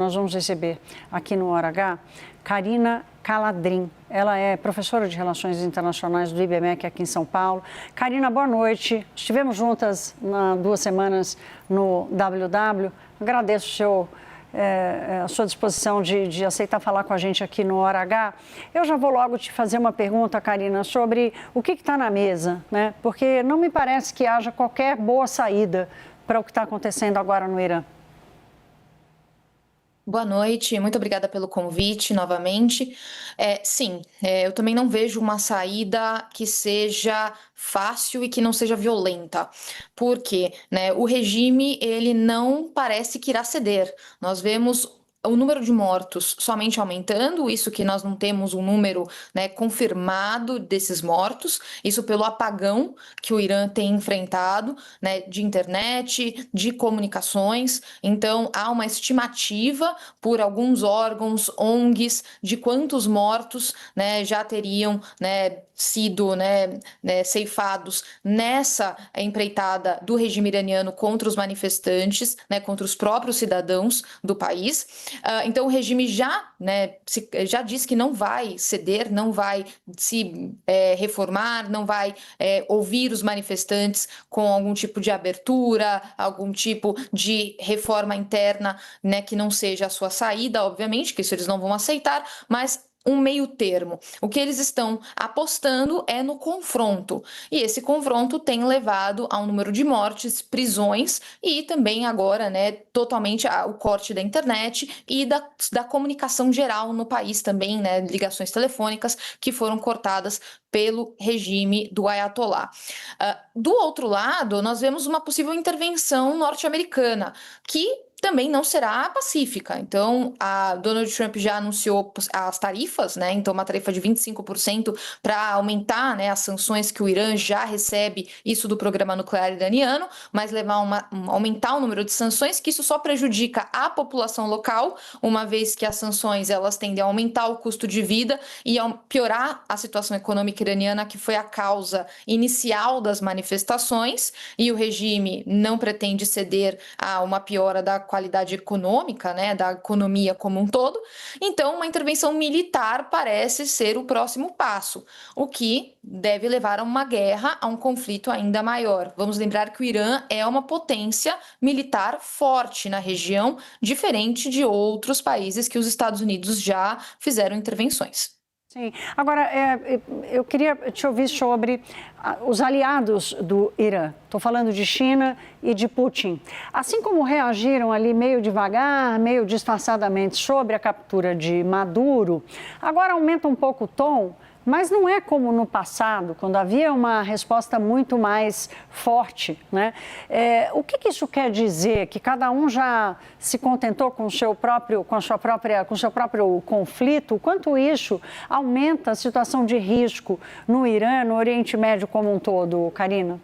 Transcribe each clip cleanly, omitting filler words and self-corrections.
Nós vamos receber aqui no Hora H Karina Caladrim. Ela é professora de Relações Internacionais do IBMEC aqui em São Paulo. Karina, boa noite. Estivemos juntas há 2 semanas no WW. Agradeço a sua disposição de aceitar falar com a gente aqui no Hora H. Eu já vou logo te fazer uma pergunta, Karina, sobre o que está na mesa, né? Porque não me parece que haja qualquer boa saída para o que está acontecendo agora no Irã. Boa noite, muito obrigada pelo convite novamente. Sim, eu também não vejo uma saída que seja fácil e que não seja violenta, porque, né, o regime ele não parece que irá ceder. Nós vemos o número de mortos somente aumentando, isso que nós não temos um número, né, confirmado desses mortos, isso pelo apagão que o Irã tem enfrentado, né, de internet, de comunicações. Então, há uma estimativa por alguns órgãos, ONGs, de quantos mortos, né, já teriam, né, sido, ceifados nessa empreitada do regime iraniano contra os manifestantes, né, contra os próprios cidadãos do país. Então o regime já disse que não vai ceder, não vai se reformar, não vai ouvir os manifestantes com algum tipo de abertura, algum tipo de reforma interna, né, que não seja a sua saída, obviamente, que isso eles não vão aceitar, mas um meio termo. O que eles estão apostando é no confronto. E esse confronto tem levado a um número de mortes, prisões e também agora, né, totalmente o corte da internet e da comunicação geral no país também, né, ligações telefônicas que foram cortadas pelo regime do Ayatollah. Do outro lado, nós vemos uma possível intervenção norte-americana, que também não será pacífica. Então, a Donald Trump já anunciou as tarifas, né? Então, uma tarifa de 25% para aumentar, né, as sanções que o Irã já recebe, isso do programa nuclear iraniano, mas aumentar o número de sanções, que isso só prejudica a população local, uma vez que as sanções elas tendem a aumentar o custo de vida e a piorar a situação econômica iraniana, que foi a causa inicial das manifestações, e o regime não pretende ceder a uma piora da qualidade econômica, né, da economia como um todo. Então, uma intervenção militar parece ser o próximo passo, o que deve levar a uma guerra, a um conflito ainda maior. Vamos lembrar que o Irã é uma potência militar forte na região, diferente de outros países que os Estados Unidos já fizeram intervenções. Sim. Agora, eu queria te ouvir sobre os aliados do Irã. Estou falando de China e de Putin. Assim como reagiram ali meio devagar, meio disfarçadamente sobre a captura de Maduro, agora aumenta um pouco o tom, mas não é como no passado, quando havia uma resposta muito mais forte, né? O que isso quer dizer? Que cada um já se contentou com o seu próprio conflito? Quanto isso aumenta a situação de risco no Irã, no Oriente Médio como um todo, Karina?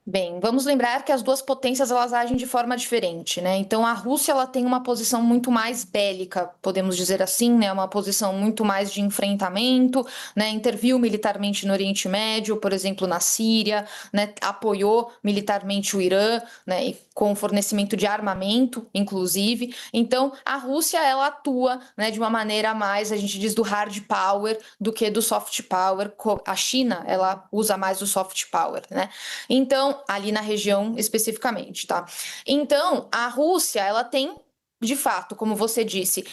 Bem, vamos lembrar que as duas potências elas agem de forma diferente, né? Então a Rússia ela tem uma posição muito mais bélica, podemos dizer assim, né? Uma posição muito mais de enfrentamento, né? Interviu militarmente no Oriente Médio, por exemplo, na Síria, né? Apoiou militarmente o Irã, né? E com fornecimento de armamento, inclusive. Então a Rússia ela atua, né? De uma maneira mais, a gente diz, do hard power do que do soft power. A China ela usa mais o soft power, né? Então ali na região especificamente, tá? Então, a Rússia, ela tem, de fato, como você disse,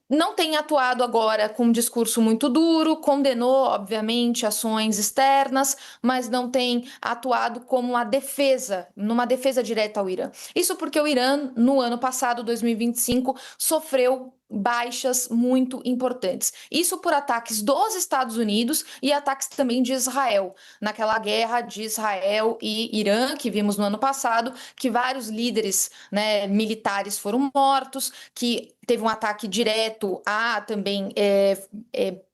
não tem atuado agora com um discurso muito duro, condenou, obviamente, ações externas, mas não tem atuado como numa defesa direta ao Irã. Isso porque o Irã, no ano passado, 2025, sofreu baixas muito importantes. Isso por ataques dos Estados Unidos e ataques também de Israel. Naquela guerra de Israel e Irã, que vimos no ano passado, que vários líderes, né, militares foram mortos, que teve um ataque direto a também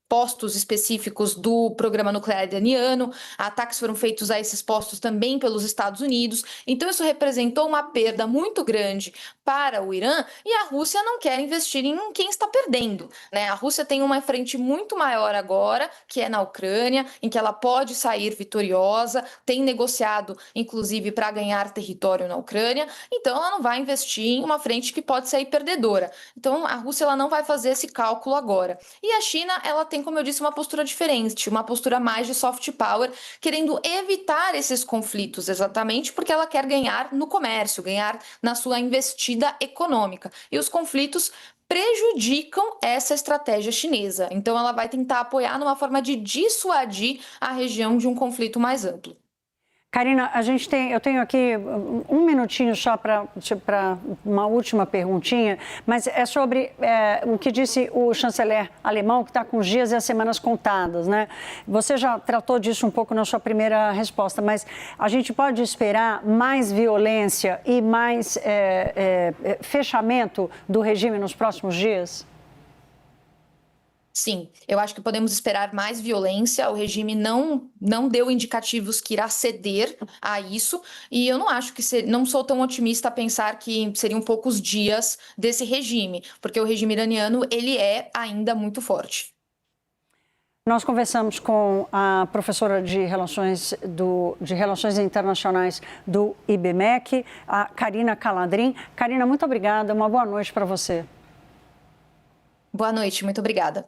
postos específicos do programa nuclear iraniano, ataques foram feitos a esses postos também pelos Estados Unidos, então isso representou uma perda muito grande para o Irã e a Rússia não quer investir em quem está perdendo, né? A Rússia tem uma frente muito maior agora, que é na Ucrânia, em que ela pode sair vitoriosa, tem negociado, inclusive, para ganhar território na Ucrânia, então ela não vai investir em uma frente que pode sair perdedora. Então a Rússia ela não vai fazer esse cálculo agora. E a China, ela tem, como eu disse, uma postura diferente, uma postura mais de soft power, querendo evitar esses conflitos, exatamente porque ela quer ganhar no comércio, ganhar na sua investida econômica. E os conflitos prejudicam essa estratégia chinesa. Então ela vai tentar apoiar numa forma de dissuadir a região de um conflito mais amplo. Karina, eu tenho aqui um minutinho só para uma última perguntinha, mas é sobre o que disse o chanceler alemão, que está com os dias e as semanas contadas, né? Você já tratou disso um pouco na sua primeira resposta, mas a gente pode esperar mais violência e mais fechamento do regime nos próximos dias? Sim, eu acho que podemos esperar mais violência. O regime não deu indicativos que irá ceder a isso, e eu não acho que não sou tão otimista a pensar que seriam poucos dias desse regime, porque o regime iraniano ele é ainda muito forte. Nós conversamos com a professora de Relações Internacionais do IBMEC, a Karina Caladrin. Karina, muito obrigada, uma boa noite para você. Boa noite, muito obrigada.